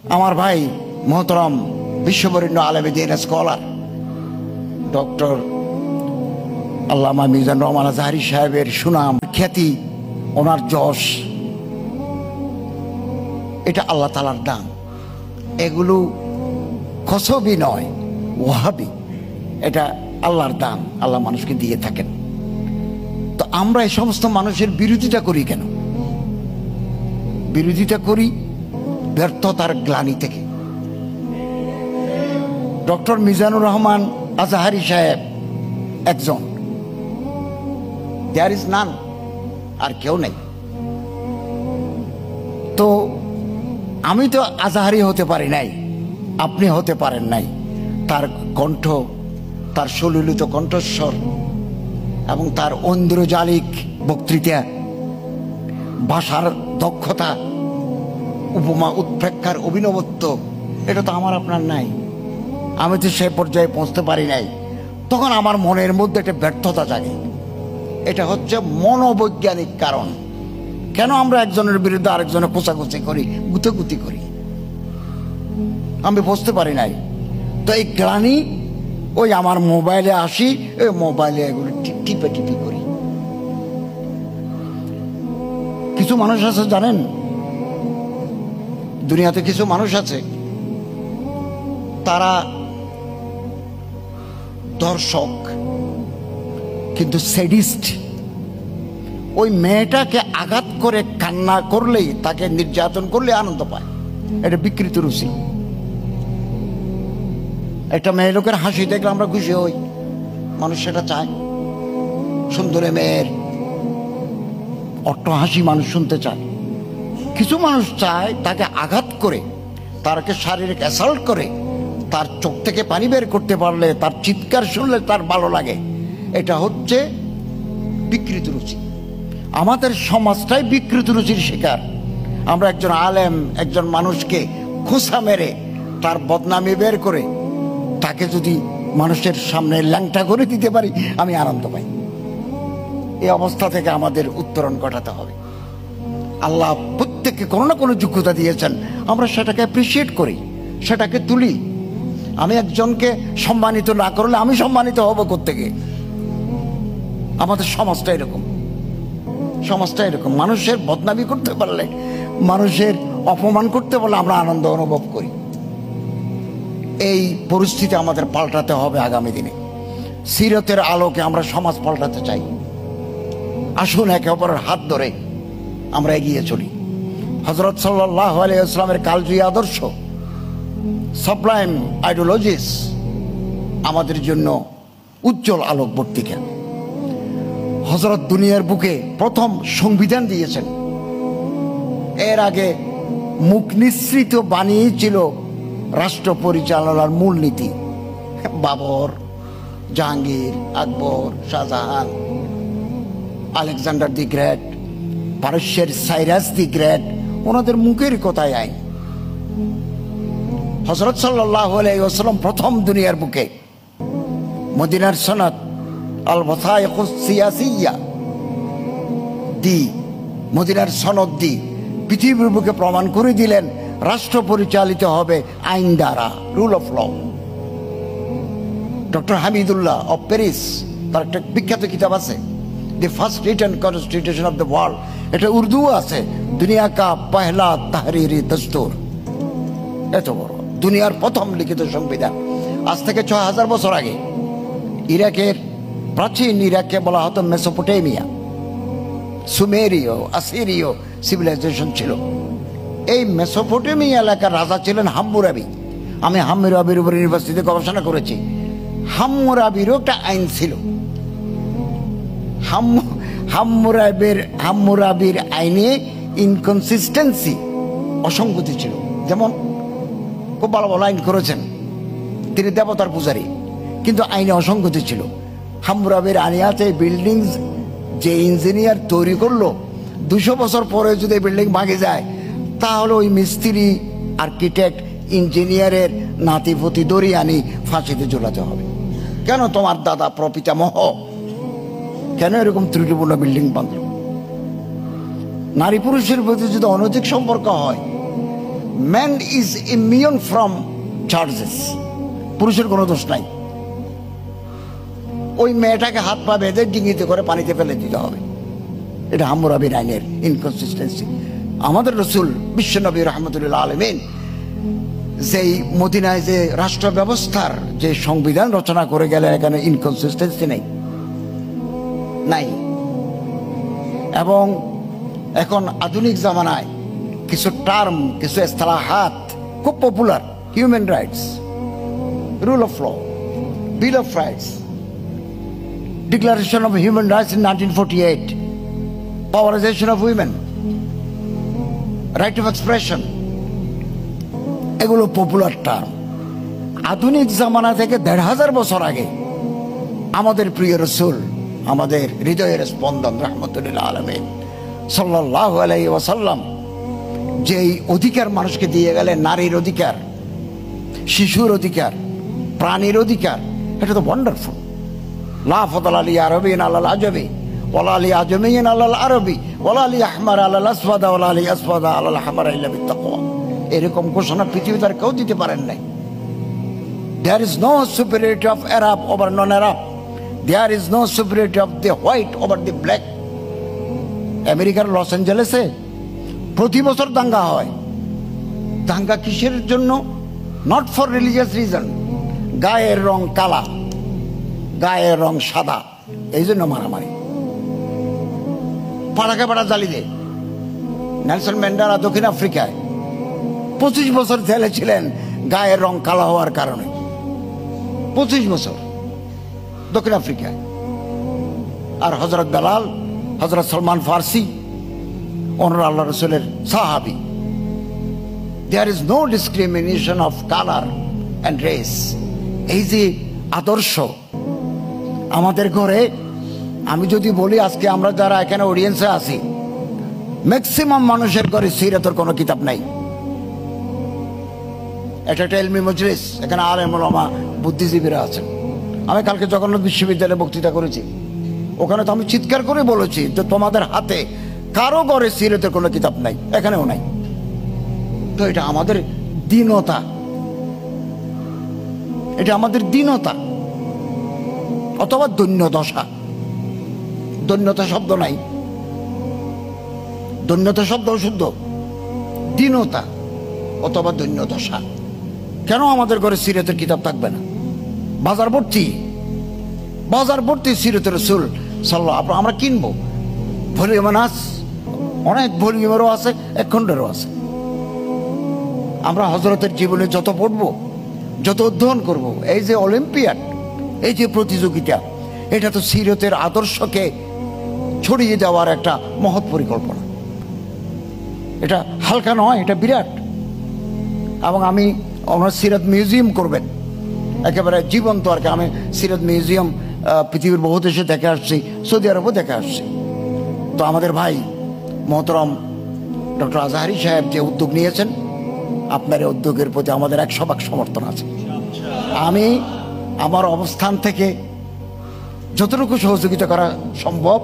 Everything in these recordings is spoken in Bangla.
আমার ভাই মোহতরম বিশ্ববরেণ্য আলেমে দ্বীন স্কলার ডক্টর আল্লামা মিজানুর রহমান আজহারী সাহেবের সুনাম খ্যাতি, ওনার যশ, এটা আল্লাহ তাআলার দান। এগুলো কসবি নয়, ওয়াহাবি, এটা আল্লাহর দান, আল্লাহ মানুষকে দিয়ে থাকেন। তো আমরা এই সমস্ত মানুষের বিরোধিতা করি কেন? বিরোধিতা করি ব্যর্থতার গ্লানি থেকে। ডক্টর মিজানুর রহমান আজহারী সাহেব একজন, দেয়ার ইজ নান, আর কেউ নেই। তো আমি তো আজহারী হতে পারি নাই, আপনি হতে পারেন নাই। তার কণ্ঠ, তার সুললিত কণ্ঠস্বর এবং তার ঐন্দ্রজালিক বক্তৃতা, ভাষার দক্ষতা, উপমা উৎপ্রেক্ষার অভিনবত্ব, এটা তো আমার আপনার নাই। আমি তো সে পর্যায়ে পৌঁছতে পারি নাই। তখন আমার মনের মধ্যে একটা ব্যর্থতা জাগে। এটা হচ্ছে মনোবৈজ্ঞানিক কারণ। কেন আমরা একজনের বিরুদ্ধে আরেকজনের কোচাকুচি করি, গুতগুতি করি? আমি বুঝতে পারি নাই। তো এই গ্লানি, ওই আমার মোবাইলে আসি, ওই মোবাইলে এগুলো টিপে টিপি করি। কিছু মানুষ আছে জানেন, দুনিয়াতে কিছু মানুষ আছে, তারা দর্শক কিন্তু স্যাডিস্ট। ওই মেয়েটাকে আঘাত করে কান্না করলেই, তাকে নির্যাতন করলে আনন্দ পায়। এটা বিকৃত রুচি। একটা মেয়ে লোকের হাসি দেখলে আমরা খুশি হই, মানুষ সেটা চায়। সুন্দরী মেয়ের অট্ট হাসি মানুষ শুনতে চায়। কিছু মানুষ চায় তাকে আঘাত করে, তাকে শারীরিক অ্যাসাল্ট করে, তার চোখ থেকে পানি বের করতে পারলে, তার চিৎকার শুনলে তার ভালো লাগে। এটা হচ্ছে বিকৃত রুচি। আমাদের সমাজটাই বিকৃত রুচির শিকার। আমরা একজন আলেম, একজন মানুষকে খোঁচা মেরে তার বদনামি বের করে তাকে যদি মানুষের সামনে ল্যাংটা করে দিতে পারি, আমি আনন্দ পাই। এই অবস্থা থেকে আমাদের উত্তরণ ঘটাতে হবে। আল্লাহ প্রত্যেককে কোনো না কোনো যোগ্যতা দিয়েছেন, আমরা সেটাকে অ্যাপ্রিসিয়েট করি, সেটাকে তুলি। আমি একজনকে সম্মানিত না করলে আমি সম্মানিত হব কোত্থেকে? আমাদের সমাজটা এরকম, সমাজটা এরকম। মানুষের বদনামি করতে পারলে, মানুষের অপমান করতে পারলে আমরা আনন্দ অনুভব করি। এই পরিস্থিতি আমাদের পাল্টাতে হবে আগামী দিনে। সিরতের আলোকে আমরা সমাজ পাল্টাতে চাই। আসুন একে অপরের হাত ধরে আমরা এগিয়ে চলি। হযরত সাল্লাল্লাহু আলাইহি ওয়াসাল্লামের কালজয়ী আদর্শ, সাবলাইম আইডিওলজিস আমাদের জন্য উজ্জ্বল আলোকবর্তিকা। হযরত দুনিয়ার বুকে প্রথম সংবিধান দিয়েছেন। এর আগে মুখ নিঃসৃত বাণী ছিল রাষ্ট্র পরিচালনার মূলনীতি। বাবর, জাহাঙ্গীর, আকবর, শাহজাহান, আলেকজান্ডার দি গ্রেট, পারস্যের সাইরাস দি গ্রেট, ওনাদের মুখের কথায় আইন। হযরত সাল্লাল্লাহু আলাইহি ওয়াসাল্লাম প্রথম দুনিয়ার বুকে মদিনার সনদ আল ওয়াসাইকুস সিয়াসিয়া দি, মদিনার সনদ দি পৃথিবীর বুকে প্রমাণ করে দিলেন রাষ্ট্র পরিচালিত হবে আইন দ্বারা, rule of law. Doctor Hamidullah of Paris, তার একটা বিখ্যাত কিতাব আছে, the first written constitution of the world. এটা উর্দু আছে, দুনিয়া কা পহলা তাহরিরি দস্তুর। এত বড় দুনিয়ার প্রথম লিখিত সংবিধান। আজ থেকে ৬০০০ বছর আগে ইরাকের, প্রাচীন ইরাককে বলা হতো মেসোপটেমিয়া, সুমেরীয়, আসিরীয় সিভিলাইজেশন ছিল। এই মেসোপটেমিয়া এলাকার রাজা ছিলেন হাম্মুরাবি। আমি হাম্মুরাবির উপর ইউনিভার্সিটিতে গবেষণা করেছি। হাম্মুরাবিরও একটা আইন ছিল। হাম্মুরাবির আইনে ইনকনসিস্টেন্সি, অসঙ্গতি ছিল। যেমন খুব ভালো ভালো আইন করেছেন, তিনি দেবতার পূজারী, কিন্তু আইনে অসঙ্গতি ছিল। হাম্মুরাবির আইনে বিল্ডিং যে ইঞ্জিনিয়ার তৈরি করলো, ২০০ বছর পরে যদি বিল্ডিং ভাঙে যায়, তাহলে ওই মিস্ত্রি, আর্কিটেক্ট, ইঞ্জিনিয়ারের নাতিপতি দড়ি আনি ফাঁসিতে ঝোলাতে হবে। কেন তোমার দাদা প্রপিতামহ কেন এরকম ত্রুটিপূর্ণ বিল্ডিং বাঁধল? নারী পুরুষের প্রতি যদি অনৈতিক সম্পর্ক হয়, man is immune from charges, পুরুষের কোনো দোষ নাই। ওই মেয়েটাকে হাত পা বেঁধে ডিঙিতে করে পানিতে ফেলে দিতে হবে, এটা হাম্মুরাবির আইনের ইনকনসিস্টেন্সি। আমাদের রসুল বিশ্বনবী রহমতুল্লাহ আলমিন যেই মদিনায় যে রাষ্ট্র ব্যবস্থার যে সংবিধান রচনা করে গেলেন, এখানে ইনকনসিস্টেন্সি নাই। এবং এখন আধুনিক জামানায় কিছু টার্ম, কিছু ইসতিলাহাত খুব popular: human rights, rule of law, bill of rights, declaration of human rights in 1948, powerisation of women, right of expression, এগুলো পপুলার টার্ম। আধুনিক জামানা থেকে 1500 বছর আগে আমাদের প্রিয় রসুল, আমাদের হৃদয়ের স্পন্দন রহমতুল্লাহ আলামিন সাল্লাল্লাহু আলাইহি ওয়াসাল্লাম যেই অধিকার মানুষকে দিয়ে গেলেন, নারীর অধিকার, শিশুর অধিকার, প্রাণীর অধিকার, এটা তো ওয়ান্ডারফুল। লা ফাদলা লি আরবিয়্যিন আলাল আজমি ওয়ালা লি আজমিয়্যিন আলাল আরবি ওয়ালা লি আহমার আলাল আসওয়াদ ওয়ালা লি আসওয়াদ আলাল আহমার ইল্লা বিত্তাকওয়া। এরকম ঘোষণা পৃথিবীতে আর কেউ দিতে পারেন নাই। There is no superiority of Arab over non-Arab. There is no superiority of the white over the black. আমেরিকার লস অ্যাঞ্জেলেসে প্রতি বছর দাঙ্গা হয়। দাঙ্গা কিসের জন্য? Not for religious reason. গায়ের রং কালা, গায়ের রং সাদা, এই জন্য মারামারি। পাড়াকে পাড়া জ্বালি দেয়। নেলসন ম্যান্ডেলা দক্ষিণ আফ্রিকায় 25 বছর জেলে ছিলেন গায়ের রং কালা হওয়ার কারণে। 25 বছর দক্ষিণ আফ্রিকায়। আর হযরত বেলাল, হযরত সলমান ফার্সি, ওনারা আল্লাহ রসুলের সাহাবী। There is no discrimination of colour and race. এই যে আদর্শ আমাদের ঘরে, আমি যদি বলি আজকে আমরা যারা এখানে অডিয়েন্সে আছি, ম্যাক্সিমাম মানুষের ঘরে সিরাতের কোনো কিতাব নাই। এটা একটা ইলমি মজলিস, এখানে আলেম ওলামা বুদ্ধিজীবীরা আছেন। আমি কালকে জগন্নাথ বিশ্ববিদ্যালয়ে বক্তৃতা করেছি, ওখানে তো আমি চিৎকার করে বলেছি যে তোমাদের হাতে কারো ঘরে সিরাতের কোনো কিতাব নাই, এখানেও নাই। তো এটা আমাদের দীনতা, এটা আমাদের দীনতা অথবা দৈন্য দশা। দৈন্যতা শব্দ নাই, দৈন্যতা শব্দ অশুদ্ধ। দীনতা অথবা দৈন্য দশা। কেন আমাদের ঘরে সিরাতের কিতাব থাকবে না? বাজার ভর্তি সিরাতের রাসূল সাল্লাল্লাহু। আমরা কিনবো, ভলিউম আছে, অনেক ভলিউমেরও আছে, এক খণ্ডেরও আছে। আমরা হযরতের জীবনে যত পড়বো, যত অধ্যয়ন করব, এই যে অলিম্পিয়াড, এই যে প্রতিযোগিতা, এটা তো সিরাতের আদর্শকে ছড়িয়ে দেওয়ার একটা মহৎ পরিকল্পনা। এটা হালকা নয়, এটা বিরাট। এবং আমি আমার সিরাত মিউজিয়াম করবেন, একেবারে জীবন্ত আর কি। আমি সিরাত মিউজিয়াম পৃথিবীর বহু দেশে দেখে আসছি, সৌদি আরবও দেখে আসছি। তো আমাদের ভাই মোহতরম ডক্টর আজহারি সাহেব যে উদ্যোগ নিয়েছেন, আপনার এই উদ্যোগের প্রতি আমাদের 100% সমর্থন আছে। আমি আমার অবস্থান থেকে যতটুকু সহযোগিতা করা সম্ভব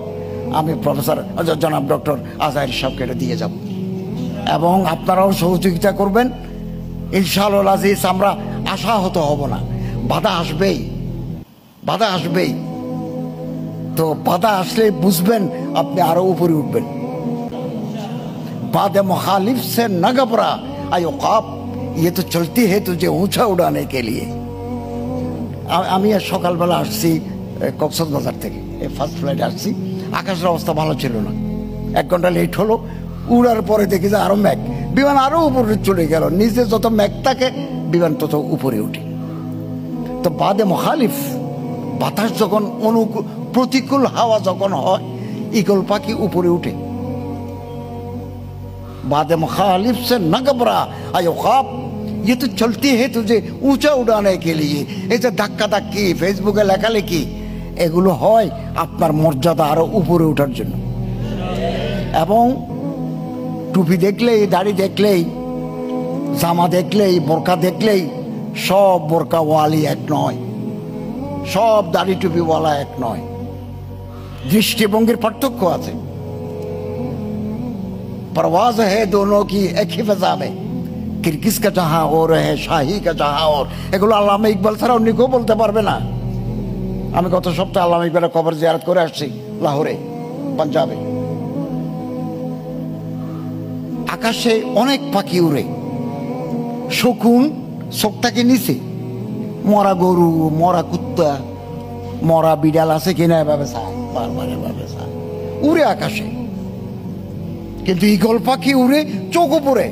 আমি প্রফেসর জনাব ডক্টর আজহারি সাহেবকে এটা দিয়ে যাব, এবং আপনারাও সহযোগিতা করবেন ইনশাআল্লাহ আজিজ। আমরা আশাহত হব না, বাধা আসবেই। তো বাধা আসলে বুঝবেন আপনি আরো উপরে উঠবেন। বাদে মুখালিফ সে না ঘবরা আয়ো কাপ, ইয়ে তো চলতি হে তুঝে উঁচা উড়ানে কে লিয়ে। আমি সকালবেলা আসছি কক্সবাজার থেকে, ফার্স্ট ফ্লাইটে আসছি। আকাশের অবস্থা ভালো ছিল না, 1 ঘন্টা লেট হলো। উড়ার পরে দেখি যে আরো মেঘ, বিমান আরো উপরে চলে গেল। নিচে যত মেঘ থাকে বিমান তত উপরে উঠে। তো বাদে মুখালিফ, বাতাস যখন প্রতিকূল হাওয়া যখন হয়, ঈগল পাখি উপরে উঠে। বাদে মুখালিফ সে না ঘবরা আয়ো খাপ, ये तो चलती है तुझे ऊंचा उड़ाने के लिए। এই যে ধাক্কি ফেসবুকে লেখালেখি, এগুলো হয় আপনার মর্যাদা আরো উপরে ওঠার জন্য। এবং টুপি দেখলেই, দাড়ি দেখলেই, জামা দেখলেই, বোরকা দেখলেই সব বোরকাওয়ালি এক নয়, সব দাড়ি টুপিওয়ালা এক নয়। দৃষ্টিভঙ্গির পার্থক্য আছে। परवाज है दोनों की एक ही फजा में, কিরগিজ কা জাহা ওর হে শাহী কা জাহা ওর, এগুলো আল্লামা ইকবাল ছাড়া অন্য কেউ বলতে পারবে না। আমি গত সপ্তাহে আল্লামা ইকবালের কবর জিয়ারত করে আসছি লাহোরে, পাঞ্জাবে। আকাশে অনেক পাখি উড়ে, শকুন চোখটাকে নিচে, মরা গরু, মরা কুত্তা, মরা বিড়াল আছে কিনা এভাবে চায়, বারবার এভাবে চায়, উড়ে আকাশে। কিন্তু ঈগল পাখি উড়ে চোখ উপরে।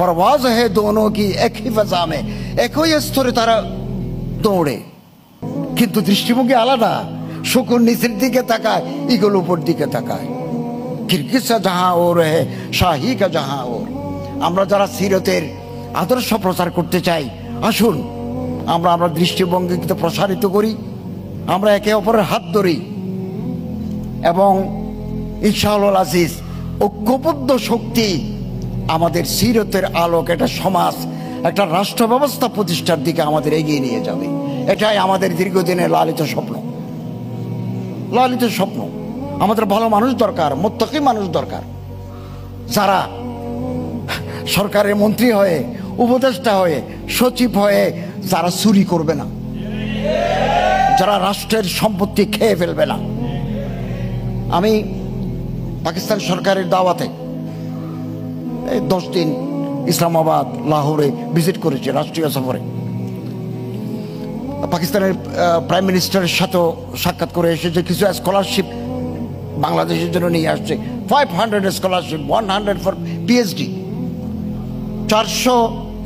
परवाज है दोनों की एक ही फजा में, একই স্তরে তারা দৌড়ে, কিন্তু দৃষ্টিভঙ্গি আলাদা। শকুন নিচের দিকে তাকায়, ঈগল উপর দিকে তাকায়। কিরগিজ কা জাহা ওর হে শাহী কা জাহা ওর। আমরা যারা সিরতের আদর্শ প্রচার করতে চাই, আসুন আমরা আমরা দৃষ্টিভঙ্গিকে প্রসারিত করি, আমরা একে অপরের হাত ধরি এবং ইনশাআল্লাহ আজিজ ঐক্যবদ্ধ শক্তি আমাদের সিরতের আলোক একটা সমাজ, একটা রাষ্ট্র ব্যবস্থা প্রতিষ্ঠার দিকে আমাদের এগিয়ে নিয়ে যাবে। এটাই আমাদের দীর্ঘদিনের লালিত স্বপ্ন, লালিত স্বপ্ন। আমাদের ভালো মানুষ দরকার, মুত্তাকি মানুষ দরকার, যারা সরকারের মন্ত্রী হয়ে, উপদেষ্টা হয়ে, সচিব হয়ে যারা চুরি করবে না, যারা রাষ্ট্রের সম্পত্তি খেয়ে ফেলবে না। আমি পাকিস্তান সরকারের দাওয়াতে এই 10 দিন ইসলামাবাদ, লাহোরে ভিজিট করেছি রাষ্ট্রীয় সফরে। পাকিস্তানের প্রাইম মিনিস্টারের সাথেও সাক্ষাৎ করে এসেছে। কিছু স্কলারশিপ বাংলাদেশের জন্য নিয়ে আসছে, 500 scholarship, 100 for PhD, 400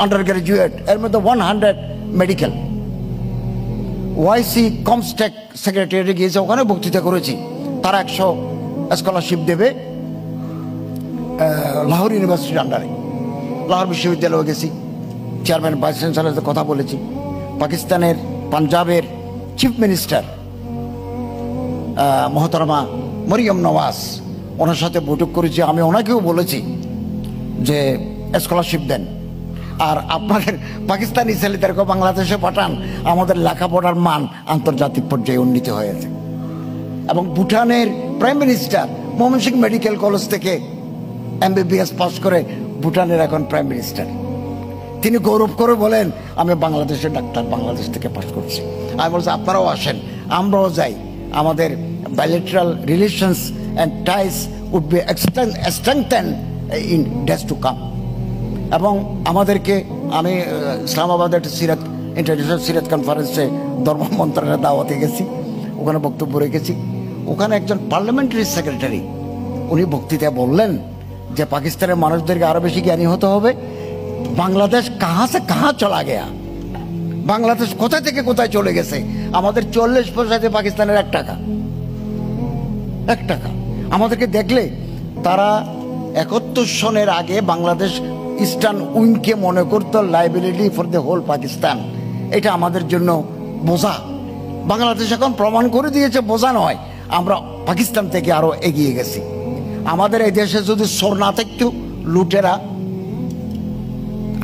under graduate, এর মধ্যে 100 মেডিকেল। ওয়াইসি কমস্টেক সেক্রেটারিয়েটে গিয়েছে, ওখানে বক্তৃতা করেছি। তারা 100 স্কলারশিপ দেবে লাহোর ইউনিভার্সিটির আন্ডারে। লাহোর বিশ্ববিদ্যালয়ে গেছি, চেয়ারম্যান ভাইস চ্যান্সেলরের কথা বলেছি। পাকিস্তানের পাঞ্জাবের চিফ মিনিস্টার মহতরমা মরিয়ম নওয়াজ, ওনার সাথে বৈঠক করেছি। আমি ওনাকেও বলেছি যে স্কলারশিপ দেন, আর আপনাদের পাকিস্তানি ছেলেদেরকে বাংলাদেশে পাঠান, আমাদের লেখাপড়ার মান আন্তর্জাতিক পর্যায়ে উন্নীত হয়েছে। এবং ভুটানের prime minister Mymensingh medical college থেকে MBBS পাস করে ভুটানের এখন প্রাইম মিনিস্টার। তিনি গৌরব করে বলেন, আমি বাংলাদেশের ডাক্তার, বাংলাদেশ থেকে পাস করছি। আমি বলছি আপনারাও আসেন, আমরাও যাই। আমাদের bilateral relations and ties would be strengthened in days to come. এবং আমাদেরকে, আমি ইসলামাবাদের সিরাত ইন্টারন্যাশনাল সিরাত কনফারেন্সে ধর্ম মন্ত্রণালয়ের দাওয়াতে গেছি, ওখানে বক্তব্য রেখেছি। ওখানে একজন পার্লামেন্টারি সেক্রেটারি উনি বক্তৃতায় বললেন যে পাকিস্তানের মানুষদেরকে আরো বেশি জ্ঞানী হতে হবে। বাংলাদেশ কাহা সে কাহা চলা গেয়া, বাংলাদেশ কোথা থেকে কোথায় চলে গেছে। আমাদের 40 পয়সাতে পাকিস্তানের 1 টাকা, 1 টাকা। আমাদেরকে দেখলে তারা 71 সনের আগে বাংলাদেশ ইস্টার্ন উইংকে মনে করতো liability for the whole Pakistan. এটা আমাদের জন্য বোঝা। বাংলাদেশ এখন প্রমাণ করে দিয়েছে বোঝা নয়, আমরা পাকিস্তান থেকে আরো এগিয়ে গেছি। আমাদের এই দেশে যদি চোর না থাকতো, লুটেরা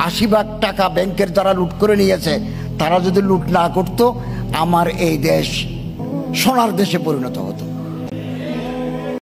80 লাখ টাকা ব্যাংকের যারা লুট করে নিয়েছে, তারা যদি লুট না করতো, আমার এই দেশ সোনার দেশে পরিণত হতো।